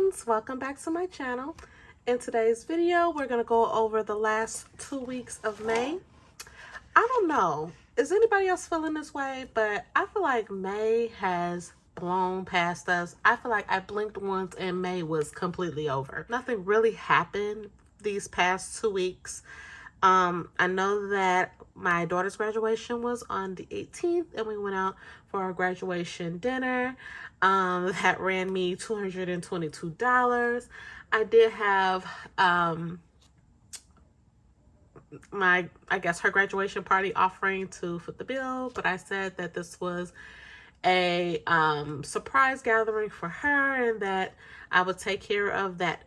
friends, welcome back to my channel. In today's video, we're going to go over the last 2 weeks of May. I don't know, is anybody else feeling this way? But I feel like May has blown past us. I feel like I blinked once and May was completely over. Nothing really happened these past 2 weeks. I know that my daughter's graduation was on the 18th and we went out for our graduation dinner. That ran me $222. I did have I guess her graduation party offering to foot the bill, but I said that this was a surprise gathering for her and that I would take care of that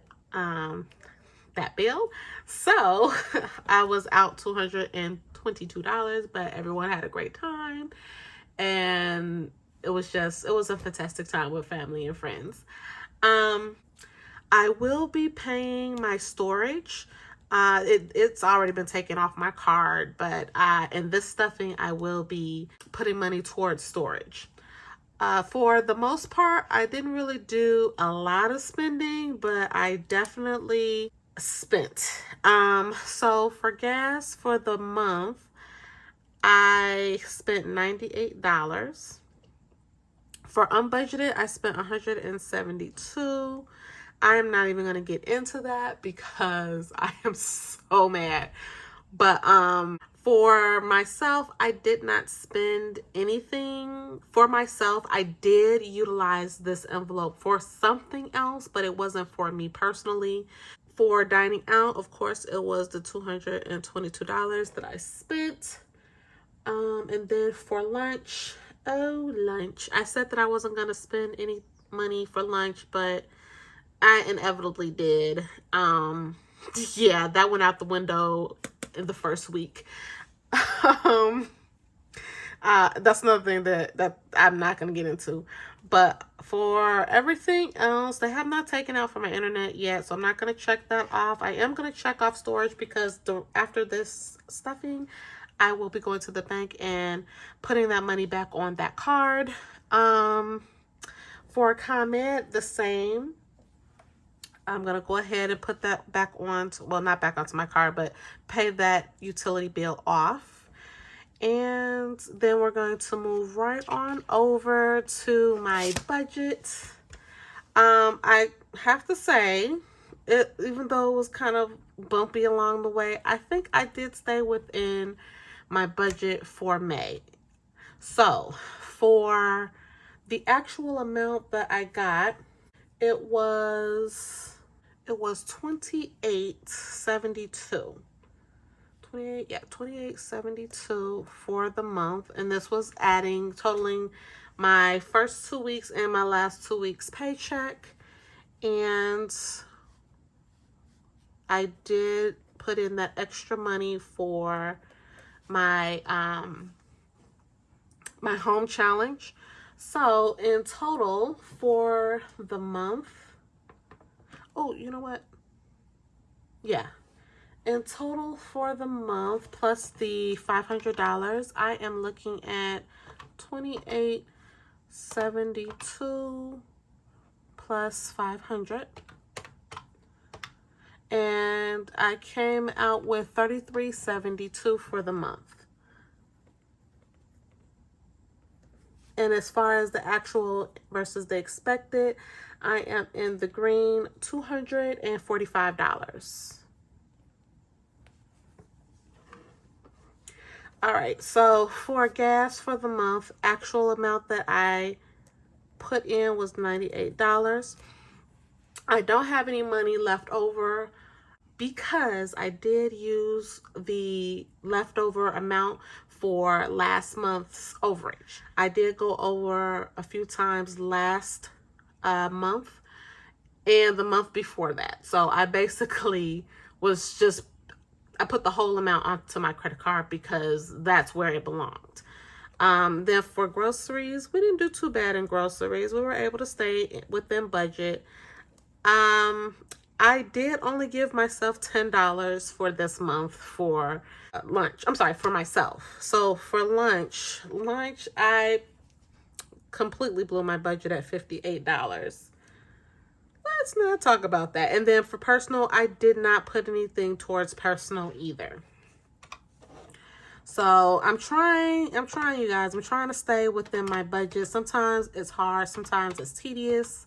bill. So I was out $222, but everyone had a great time and it was a fantastic time with family and friends. I will be paying my storage. It's already been taken off my card, but in this stuffing, I will be putting money towards storage. For the most part, I didn't really do a lot of spending, but I definitely spent. So for gas for the month, I spent $98. For unbudgeted, I spent $172. I am not even going to get into that because I am so mad. But for myself, I did not spend anything for myself. I did utilize this envelope for something else, but it wasn't for me personally. For dining out, of course, it was the $222 that I spent. And then for lunch, lunch. I said that I wasn't going to spend any money for lunch, but I inevitably did. Yeah, that went out the window in the first week. That's another thing that I'm not going to get into. But for everything else, they have not taken out for my internet yet, so I'm not going to check that off. I am going to check off storage because after this stuffing, I will be going to the bank and putting that money back on that card. For comment, the same. I'm going to go ahead and put that back on, well, not back onto my card, but pay that utility bill off. And then we're going to move right on over to my budget. I have to say, even though it was kind of bumpy along the way, I think I did stay within my budget for May. So for the actual amount that I got, it was $28.72. $28.72 for the month, and this was totaling my first 2 weeks and my last 2 weeks paycheck. And I did put in that extra money for my my home challenge. So in total for the month, oh, you know what? Yeah. In total for the month, plus the $500, I am looking at $28.72 plus 500. And I came out with $33.72 for the month. And as far as the actual versus the expected, I am in the green, $245. All right, so for gas for the month, actual amount that I put in was $98. I don't have any money left over because I did use the leftover amount for last month's overage. I did go over a few times last month and the month before that. So I basically I put the whole amount onto my credit card because that's where it belonged. Then for groceries, we didn't do too bad in groceries. We were able to stay within budget. I did only give myself $10 for this month for lunch. I'm sorry, for myself. So for lunch, I completely blew my budget at $58. let's not talk about that. And then for personal, I did not put anything towards personal either. So I'm trying, you guys. I'm trying to stay within my budget. Sometimes it's hard, sometimes it's tedious,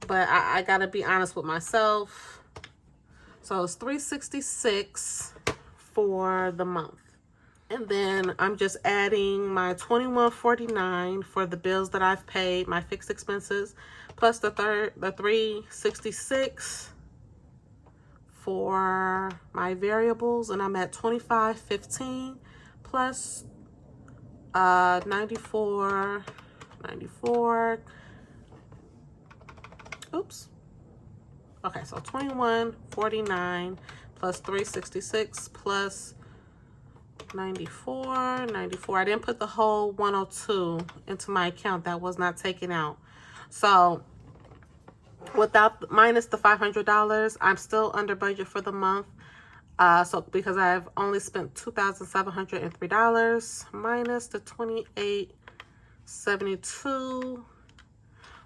but I gotta be honest with myself. So it's $366 for the month. And then I'm just adding my $21.49 for the bills that I've paid, my fixed expenses, plus the $366 for my variables, and I'm at $25.15 plus 94. Oops. Okay, so $21.49 plus $366 plus 94. I didn't put the whole 102 into my account. That was not taken out. So minus the $500, I'm still under budget for the month. So because I've only spent $2,703 minus the $28.72.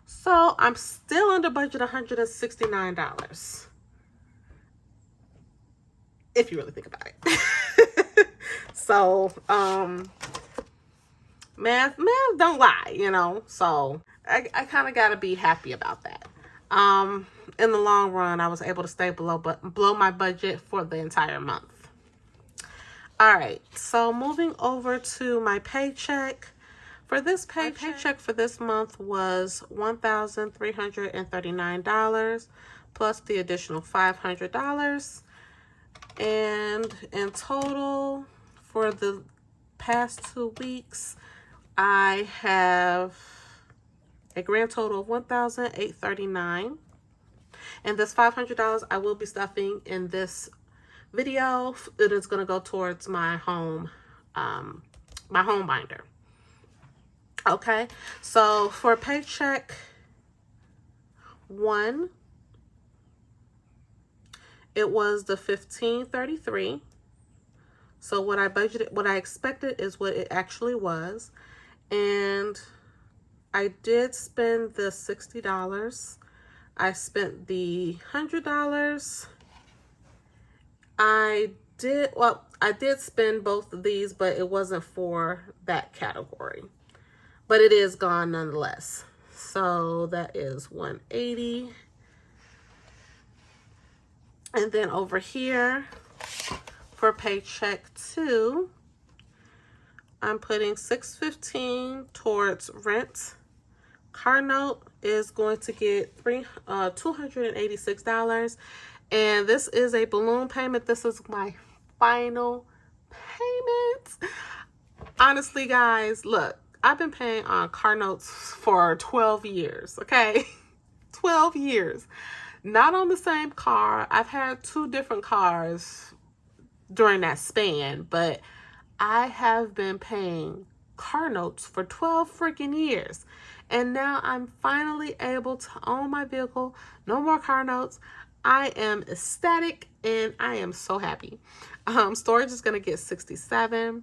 So I'm still under budget $169. If you really think about it. So, math don't lie, you know. So I kind of got to be happy about that. In the long run, I was able to stay below my budget for the entire month. All right, so moving over to my paycheck. For this paycheck for this month was $1,339 plus the additional $500. And in total, for the past 2 weeks, I have a grand total of $1,839. And this $500 I will be stuffing in this video. It is going to go towards my home binder. Okay, so for paycheck 1, it was the $1,533. So what I expected is what it actually was. And I did spend the $60. I spent the $100. I did spend both of these, but it wasn't for that category. But it is gone nonetheless. So that is $180. And then over here for paycheck 2, I'm putting $615 towards rent. Car note is going to get $286. And this is a balloon payment. This is my final payment. Honestly, guys, look, I've been paying on car notes for 12 years, okay? 12 years. Not on the same car. I've had 2 different cars during that span, but I have been paying car notes for 12 freaking years. And now I'm finally able to own my vehicle. No more car notes. I am ecstatic and I am so happy. Storage is going to get $67.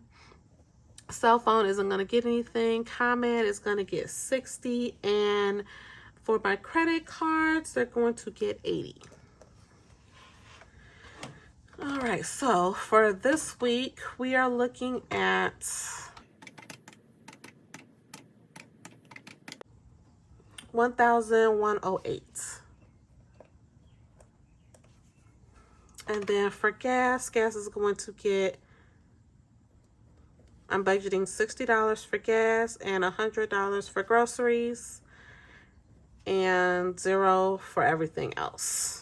Cell phone isn't going to get anything. Comment is going to get $60. And for my credit cards, they're going to get $80. All right, so for this week, we are looking at $1,108. And then for gas is going to get, I'm budgeting $60 for gas and $100 for groceries and $0 for everything else.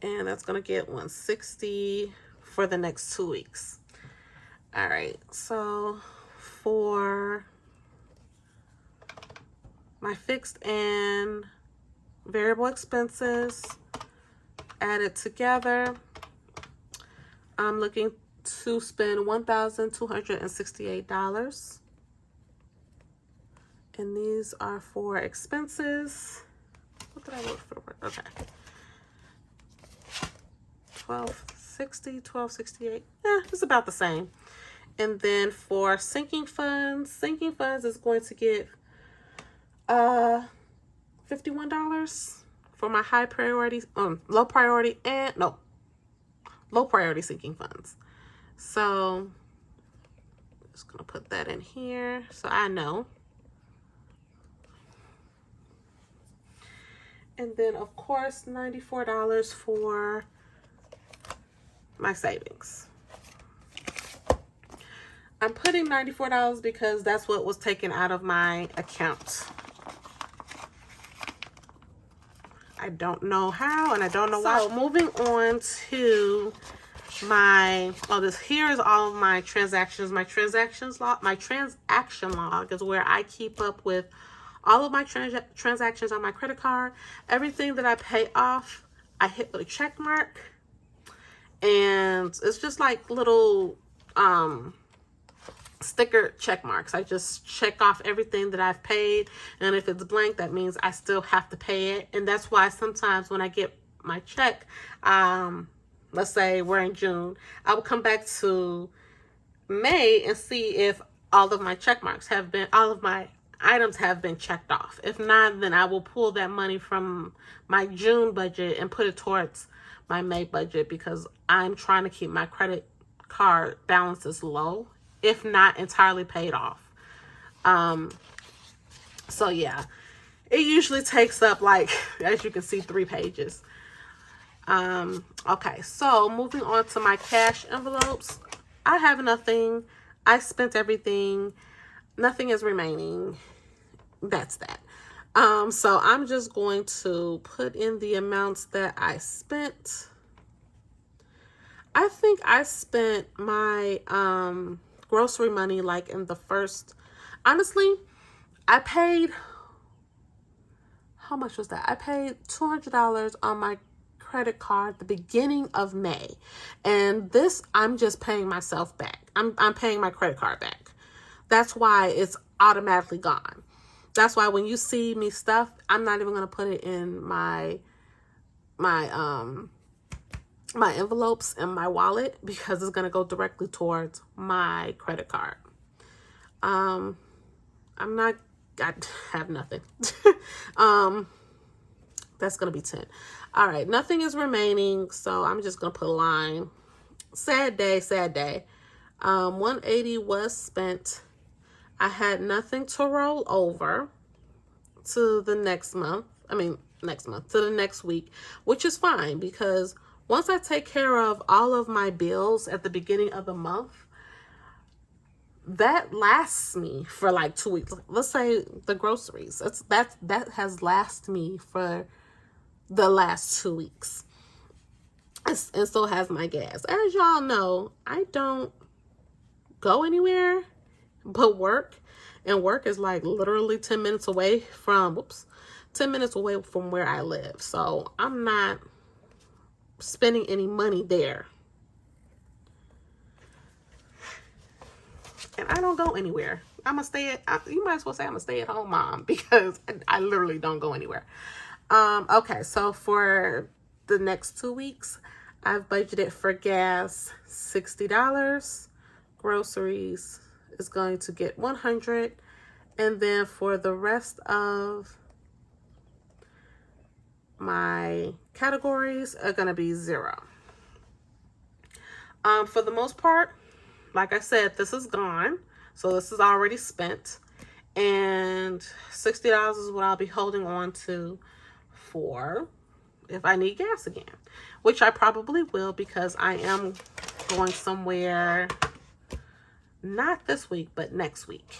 And that's going to get $160 for the next 2 weeks. All right, so for my fixed and variable expenses added together, I'm looking to spend $1,268. And these are for expenses. What did I look for? Okay. $1,268. Yeah, it's about the same. And then for sinking funds is going to get $51 for my low priority sinking funds. So just gonna put that in here so I know. And then of course $94 for my savings. I'm putting $94 because that's what was taken out of my account. I don't know how and I don't know why. So moving on to my, here is all of my transactions. My transaction log is where I keep up with all of my transactions on my credit card. Everything that I pay off, I hit with a check mark. And it's just like little sticker check marks. I just check off everything that I've paid, and if it's blank, that means I still have to pay it. And that's why sometimes when I get my check, let's say we're in June, I will come back to May and see if all of my check marks have been, all of my items have been checked off. If not, then I will pull that money from my June budget and put it towards my May budget, because I'm trying to keep my credit card balances low, if not entirely paid off. So yeah, it usually takes up, like, as you can see, 3 pages. Okay, so moving on to my cash envelopes. I have nothing. I spent everything. Nothing is remaining. That's that. So I'm just going to put in the amounts that I spent. I think I spent my grocery money like in the first, honestly, I paid, how much was that? I paid $200 on my credit card at the beginning of May. And this, I'm just paying myself back. I'm paying my credit card back. That's why it's automatically gone. That's why when you see me stuff, I'm not even going to put it in my envelopes in my wallet, because it's going to go directly towards my credit card. I have nothing. That's going to be 10. All right. Nothing is remaining. So I'm just going to put a line. Sad day, sad day. 180 was spent. I had nothing to roll over to the next month. To the next week, which is fine, because once I take care of all of my bills at the beginning of the month, that lasts me for like 2 weeks. Let's say the groceries. That has lasted me for the last 2 weeks. And so has my gas. As y'all know, I don't go anywhere but work. And work is like literally 10 minutes away from, 10 minutes away from where I live. So I'm not spending any money there. And I don't go anywhere. You might as well say I'm a stay-at-home mom, because I literally don't go anywhere. Okay, so for the next 2 weeks, I've budgeted for gas $60. Groceries is going to get $100. And then for the rest of my categories are going to be $0. For the most part, like I said, this is gone. So this is already spent. And $60 is what I'll be holding on to for if I need gas again, which I probably will, because I am going somewhere, not this week, but next week.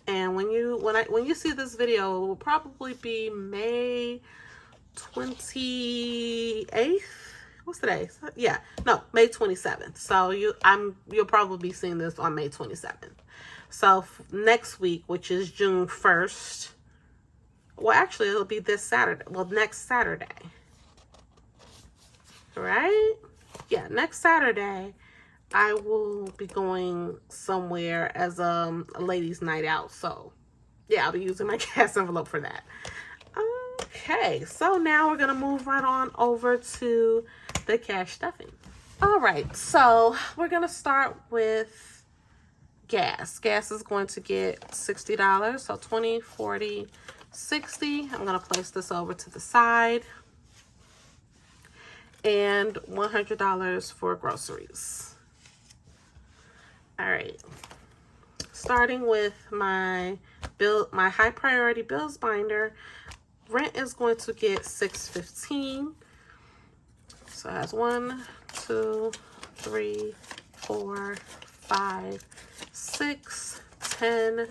And when you see this video, it will probably be May 28th. What's today? Yeah, no, May 27th. So you'll probably be seeing this on May 27th. So next week, which is June 1st. Well, actually, it'll be this Saturday. Well, next Saturday. Right? Yeah, next Saturday, I will be going somewhere as a ladies' night out. So, yeah, I'll be using my gas envelope for that. Okay, so now we're going to move right on over to the cash stuffing. All right, so we're going to start with gas. Gas is going to get $60. So 20, 40, $60. I'm going to place this over to the side. And $100 for groceries. All right. Starting with my high priority bills binder, rent is going to get $6.15. So that's 1, 2, 3, 4, 5, 6, 10,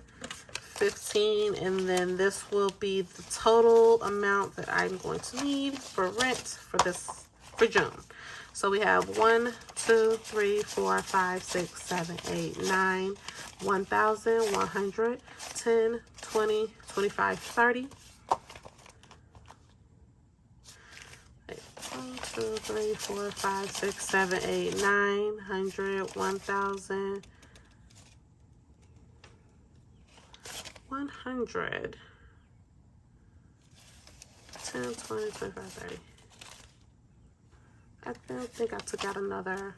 15, and then this will be the total amount that I'm going to need for rent for June. So we have 1, 2, 3, 4, 5, 6, 7, 8, 9, 1,000, 100, 10, 20, 25, 30. 1, 2, 3, 4, 5, 6, 7, 8, 9, 100, 1,000, 100, 10, 20, 25, 30. I don't think I took out another.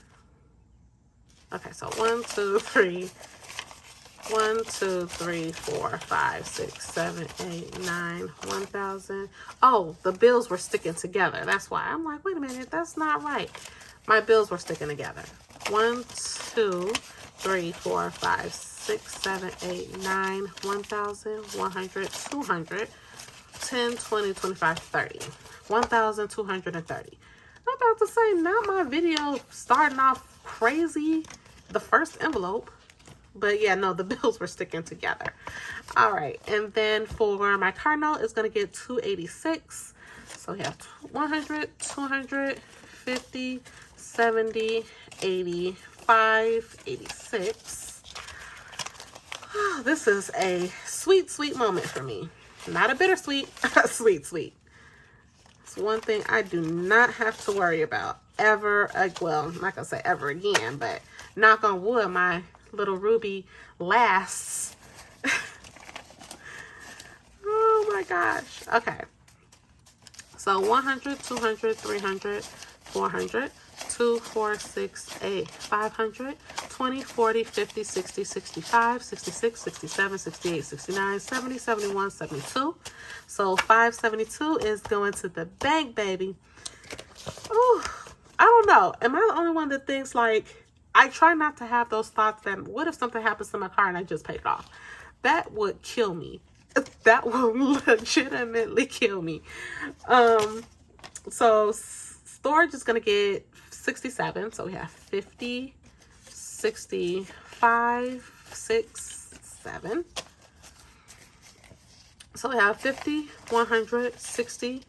Okay, so 1, 2, 3. 1, 2, 3, 4, 5, 6, 7, 8, 9, 1,000. Oh, the bills were sticking together. That's why. I'm like, wait a minute, that's not right. My bills were sticking together. 1, 2, 3, 4, 5, 6, 7, 8, 9, 1,000, 100, 200, 10, 20, 25, 30. 1,230. I'm about to say, not my video starting off crazy, the first envelope. But yeah, no, the bills were sticking together. All right. And then for my car note, it's going to get $286. So we have 100, 200, 50, 70, 85, 86. Oh, this is a sweet, sweet moment for me. Not a bittersweet, sweet, sweet. It's one thing I do not have to worry about ever. Well, I'm not going to say ever again, but knock on wood, my little Ruby lasts. Oh my gosh. Okay. So 100, 200, 300, 400, 2, 4, 6, 8, 500, 20, 40, 50, 60, 65, 66, 67, 68, 69, 70, 71, 72. So 572 is going to the bank, baby. Oh, I don't know. Am I the only one that thinks like, I try not to have those thoughts that what if something happens to my car and I just paid it off? That would kill me. That would legitimately kill me. So storage is going to get 67. So we have 50, 65, 6, 7. So we have 50, 100, 60.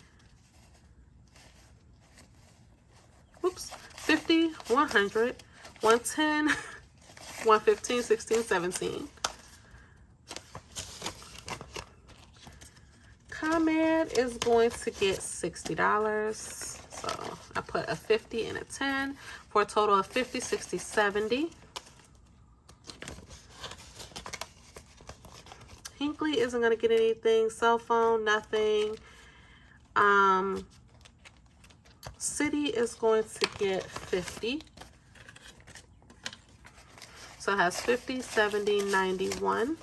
Oops. 50, 100, 110, 115, 16, 17. ComEd is going to get $60. So I put a 50 and a 10 for a total of 50, 60, 70. Hinkley isn't going to get anything. Cell phone, nothing. City is going to get 50. So it has 50, 70, 91.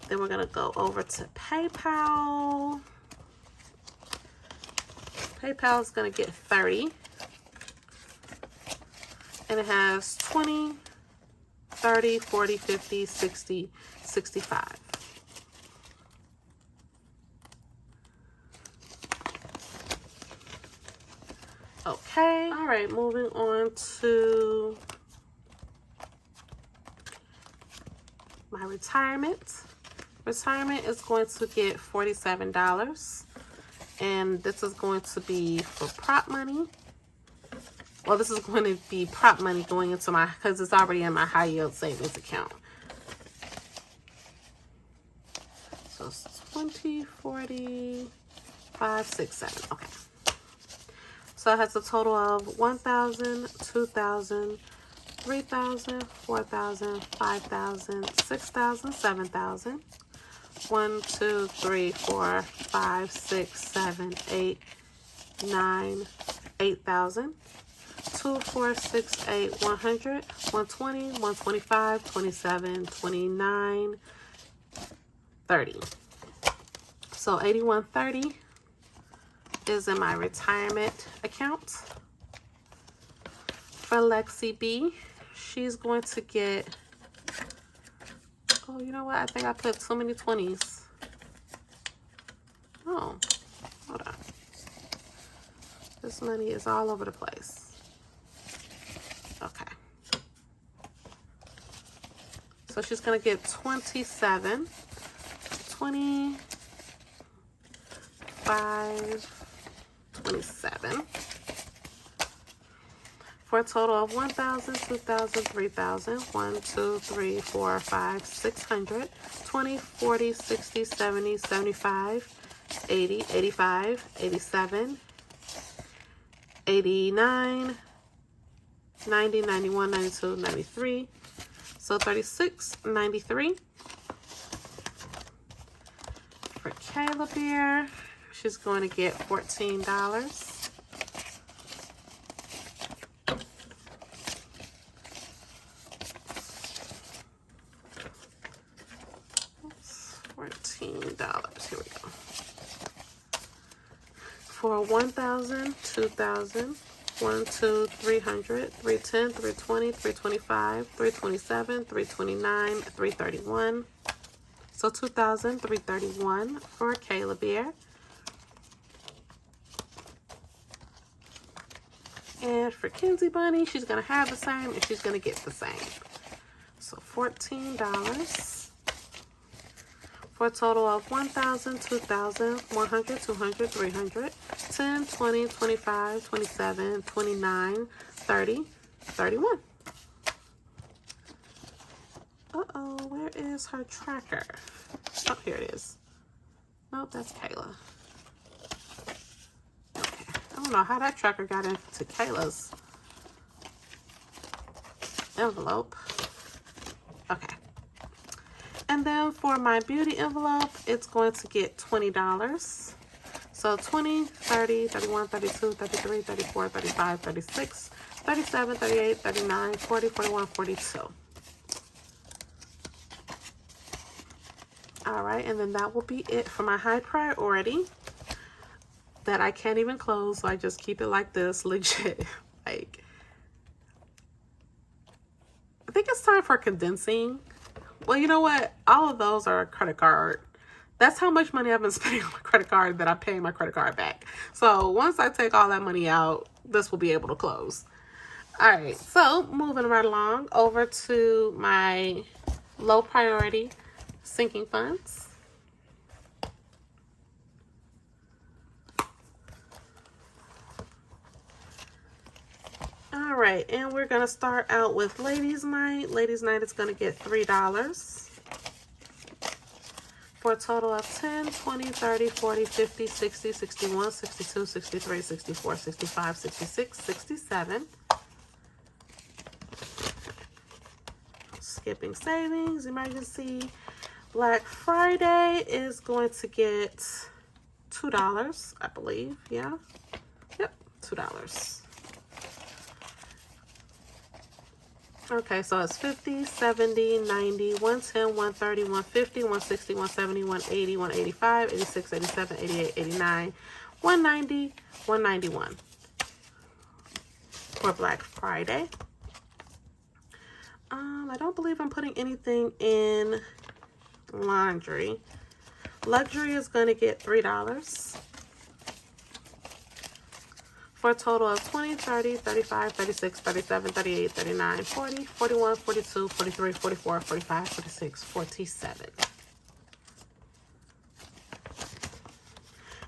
Then we're going to go over to PayPal. PayPal is going to get 30. And it has 20, 30, 40, 50, 60, 65. Okay. All right, moving on to my retirement. Retirement is going to get $47. And this is going to be for prop money. Well, this is going to be prop money going into my, because it's already in my high yield savings account. So it's 20, 40, 5, 6, 7. Okay. So it has a total of 1,000, 2,000, 3,000, 4,000, 5,000, 6,000, 7,000. 1, 2, 3, 4, 5, 6, 7, 8, 9, 8,000. 2, 4, 6, 8, 100, 120, 125, 27, 29, 30. So 8130 is in my retirement account. For Lexi B, she's going to get, oh, you know what? I think I put so many 20s. Oh, hold on. This money is all over the place. Okay. So she's going to get 27, 25, 27. For a total of 1,000, 2,000, 3,000, 1, 2, 3, 4, 5, 600, 20, 40, 60, 70, 75, 80, 85, 87, 89, 90, 91, 92, 93. So 36, 93. For Caleb here, she's going to get $14. $14. Here we go. For 1,000, 2,000, 1, 2, 300, 310, 320, 325, 327, 329, 331. So 2,000, 331 for Kayla Bear. And for Kenzie Bunny, she's going to have the same and she's going to get the same. So $14. For a total of 1,000, 2,000, 100, 200, 300, 10, 20, 25, 27, 29, 30, 31. Uh-oh, where is her tracker? Oh, here it is. Nope, that's Kayla. Okay, I don't know how that tracker got into Kayla's envelope. Okay. And then for my beauty envelope, it's going to get $20. So 20, 30, 31, 32, 33, 34, 35, 36, 37, 38, 39, 40, 41, 42. All right, and then that will be it for my high priority that I can't even close, so I just keep it like this, legit. Like, I think it's time for condensing. Well, you know what? All of those are a credit card. That's how much money I've been spending on my credit card that I'm paying my credit card back. So once I take all that money out, this will be able to close. All right, so moving right along over to my low priority sinking funds. All right, and we're going to start out with Ladies Night. Ladies Night is going to get $3 for a total of 10, 20, 30, 40, 50, 60, 61, 62, 63, 64, 65, 66, 67. Skipping savings, emergency. Black Friday is going to get $2, I believe. Yeah. Yep, $2. Okay, so it's 50, 70, 90, 110, 130, 150, 160, 170, 180, 185, 86, 87, 88, 89, 190, 191 for Black Friday. I don't believe I'm putting anything in laundry. Luxury is going to get $3 for a total of 20, 30, 35, 36, 37, 38, 39, 40, 41, 42, 43, 44, 45, 46, 47.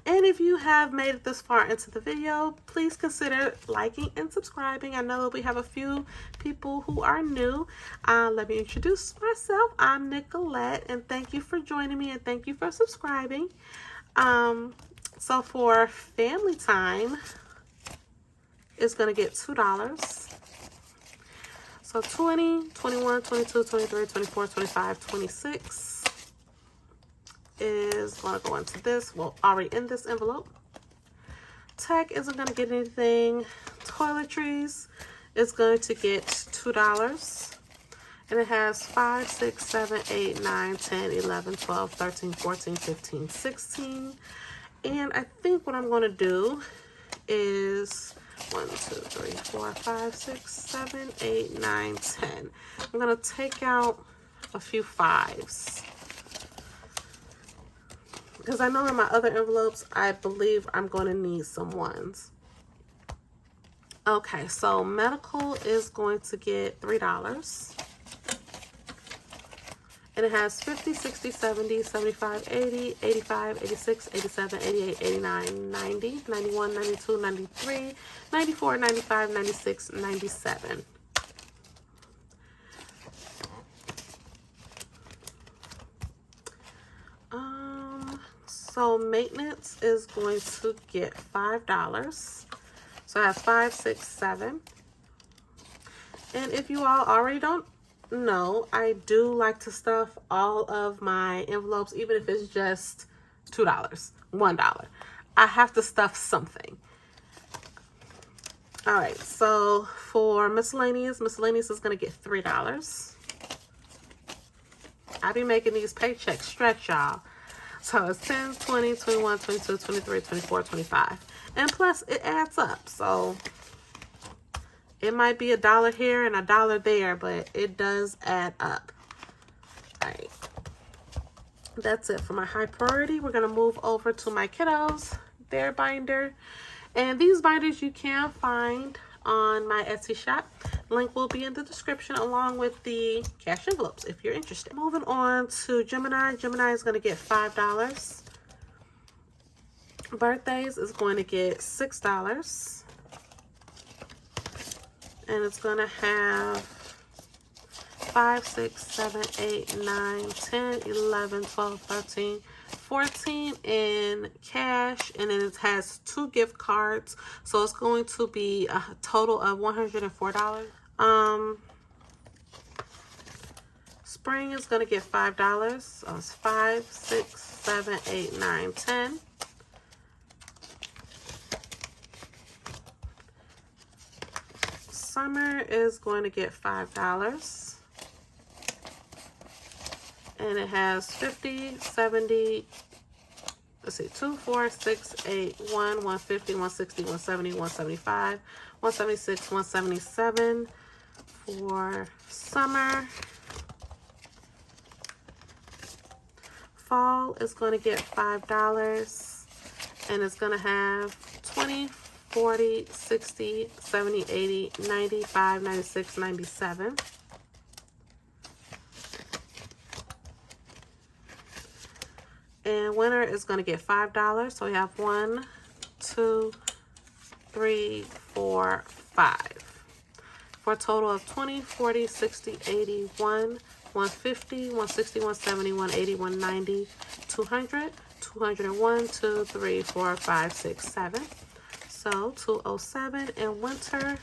And if you have made it this far into the video, please consider liking and subscribing. I know we have a few people who are new. Let me introduce myself. I'm Nicolette, and thank you for joining me, and thank you for subscribing. So for family time, it's going to get $2. So 20, 21, 22, 23, 24, 25, 26 is going to go into this. Well, already in this envelope. Tech isn't going to get anything. toiletries is going to get $2. And it has 5, 6, 7, 8, 9, 10, 11, 12, 13, 14, 15, 16. And I think what I'm going to do is 1, 2, 3, 4, 5, 6, 7, 8, 9, 10. I'm going to take out a few 5s. Because I know in my other envelopes, I believe I'm going to need some 1s. Okay, so medical is going to get $3. And it has 50, 60, 70, 75, 80, 85, 86, 87, 88, 89, 90, 91, 92, 93, 94, 95, 96, 97. So maintenance is going to get $5. So it has 5, 6, 7. And if you all already don't know, I do like to stuff all of my envelopes, even if it's just $2, $1. I have to stuff something. All right, so for miscellaneous is going to get $3. I be making these paychecks stretch, y'all. So it's 10, 20, 21, 22, 23, 24, 25. And plus, it adds up. So it might be $1 here and $1 there, but it does add up. All right. That's it for my high priority. We're going to move over to my kiddos, their binder. And these binders you can find on my Etsy shop. Link will be in the description along with the cash envelopes if you're interested. Moving on to Gemini. Gemini is going to get $5. Birthdays is going to get $6. And it's going to have 5, 6, 7, 8, 9, 10, 11, 12, 13, 14 in cash, and then it has 2 gift cards, so it's going to be a total of $104. Spring is going to get $5, so it's 5, 6, 7, 8, 9, 10. Summer is going to get $5. And it has 50, 70, let's see, 2, 4, 6, 8, 1, 150, 160, 170, 175, 176, 177 for summer. Fall is going to get $5. And it's going to have 20, 40, 60, 70, 80, 95, 96, 97. And winter is going to get $5. So we have 1, 2, 3, 4, 5. For a total of 20, 40, 60, 80, 1, 150, 160, 170, 180, 190, 200, 201, 2, 3, 4, 5, 6, 7. So 207 in winter.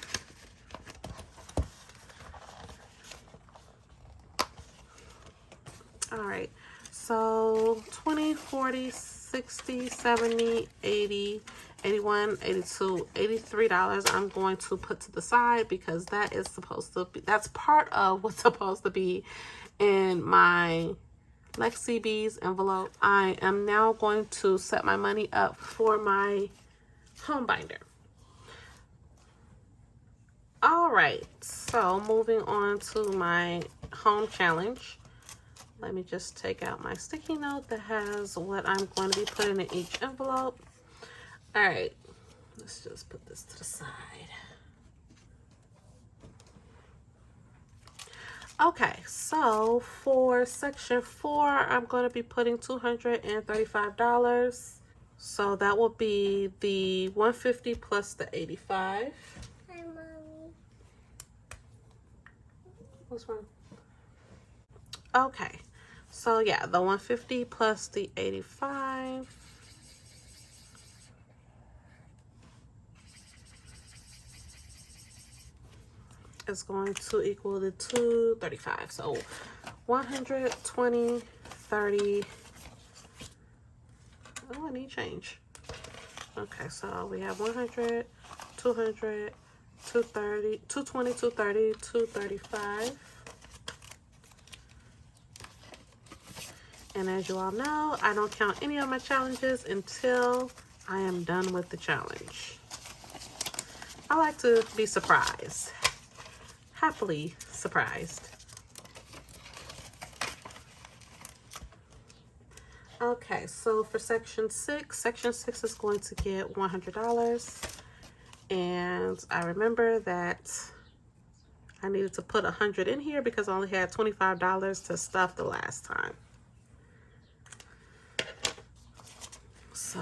All right. So 20, 40, 60, 70, 80, 81, 82, $83 I'm going to put to the side because that is supposed to be, that's part of what's supposed to be in my Lexi Bees envelope. I am now going to set my money up for my home binder. All right, so moving on to my home challenge. Let me just take out my sticky note that has what I'm going to be putting in each envelope. All right, let's just put this to the side. Okay, so for section 4, I'm going to be putting $235. So that will be the 150 plus the 85. Hi, Mommy. What's wrong? Okay, so yeah, the 150 plus the 85. Is going to equal the 235. So 120, 30. Oh, I need change. Okay, so we have 100, 200, 230, 220, 230, 235. And as you all know, I don't count any of my challenges until I am done with the challenge. I like to be surprised, happily surprised. Okay, so for section 6 is going to get $100. And I remember that I needed to put 100 in here because I only had $25 to stuff the last time. So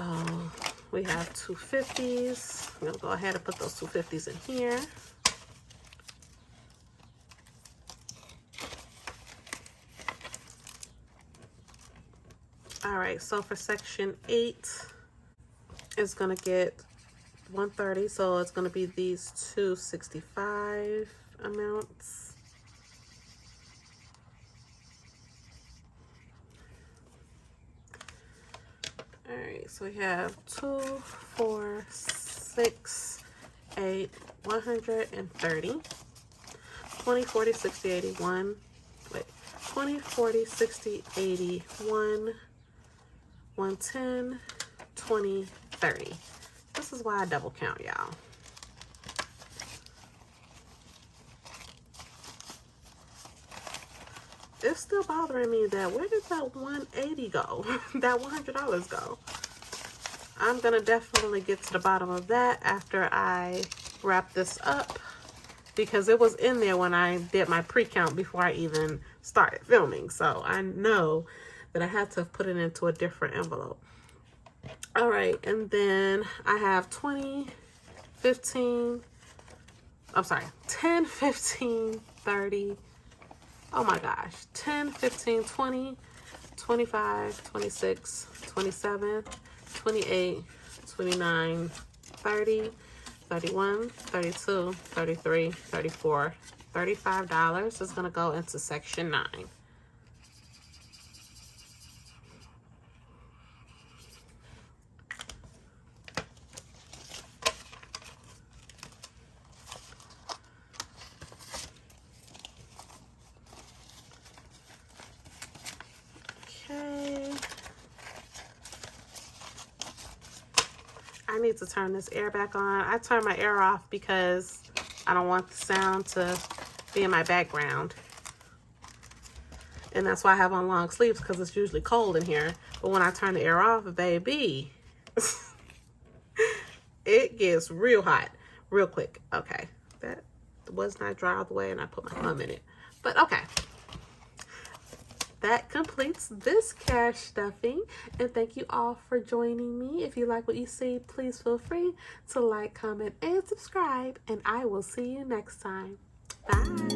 we have 250s. I'm gonna go ahead and put those 250s in here. All right, so for section 8, it's gonna get 130, so it's gonna be these 265 amounts. All right, so we have 2, 4, 6, 8, 130, 20, 40, 60, 81. Wait, 20, 40, 60, 81, 110, 20, 30. This is why I double count, y'all. It's still bothering me that where did that 180 go? That $100 go? I'm gonna definitely get to the bottom of that after I wrap this up, because it was in there when I did my pre-count before I even started filming. So I know that I had to put it into a different envelope. All right, and then I have 10, 15, 30. Oh my gosh, 10, 15, 20, 25, 26, 27, 28, 29, 30, 31, 32, 33, 34, $35 is gonna go into section 9. Okay. I need to turn this air back on. I turn my air off because I don't want the sound to be in my background. And that's why I have on long sleeves, because it's usually cold in here. But when I turn the air off, baby, it gets real hot real quick. Okay, that was not dry all the way and I put my thumb in it. But okay. That completes this cash stuffing, and thank you all for joining me. If you like what you see, please feel free to like, comment, and subscribe, and I will see you next time. Bye.